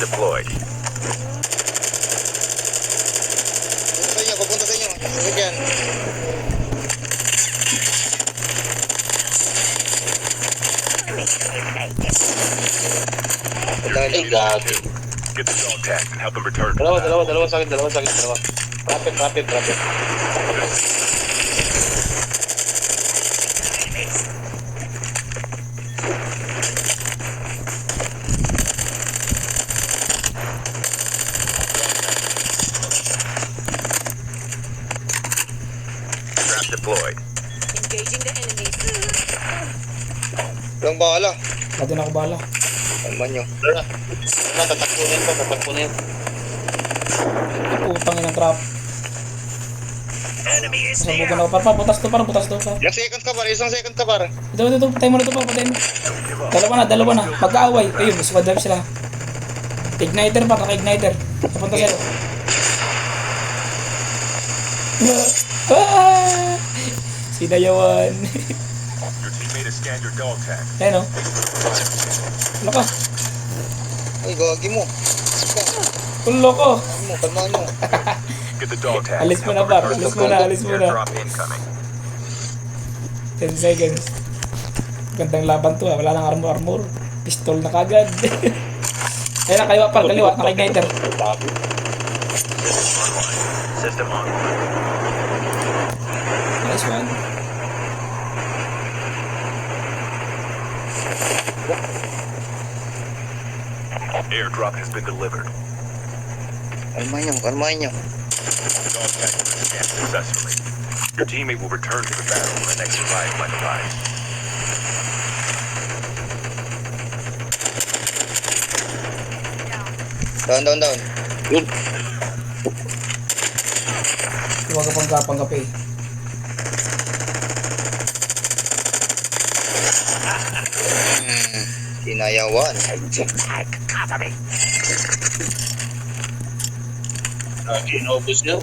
deployed. Papunta sa inyo. Sige yan. Ay, gabi. Get the dog tag and help them return. Dalawa sa akin. Rapid. Trap deployed. Engaging the enemies. Walang bala. Dati na ako bala. Kalman nyo. Tatakbo na yun. Putang ina ng trap. Enemy is Sabugan ako pa. Butas to pa. Ilang seconds ka par? Isang second ka par. Ito. Patay mo na ito pa. Patay mo. Dalawa na. Mag-aaway. Ayun, squad drive sila. Igniter pa. Naka-igniter. Papunta sa'yo. Sinayawan. Your teammate has scanned your dog tag. Ayan o. Ano ka? Ay, gagi mo. Pulo ko. Kalman mo. Get the dog tag. Alis mo na, Bar. Alis mo na. Airdrop incoming. 10 seconds. Gandang laban to ha. Wala nang armor. Pistol na kagad. Ayan na, kaliwa par. Kaliwa. Naka-igniter. System online. Nice one. Airdrop has been delivered. Kalman nyo. The dog tag has been scanned successfully. Your teammate will return to the battle when the next revive might arrive. Down. Yun. Huwag ka panggapi. Sinayawan. Inobos nyo.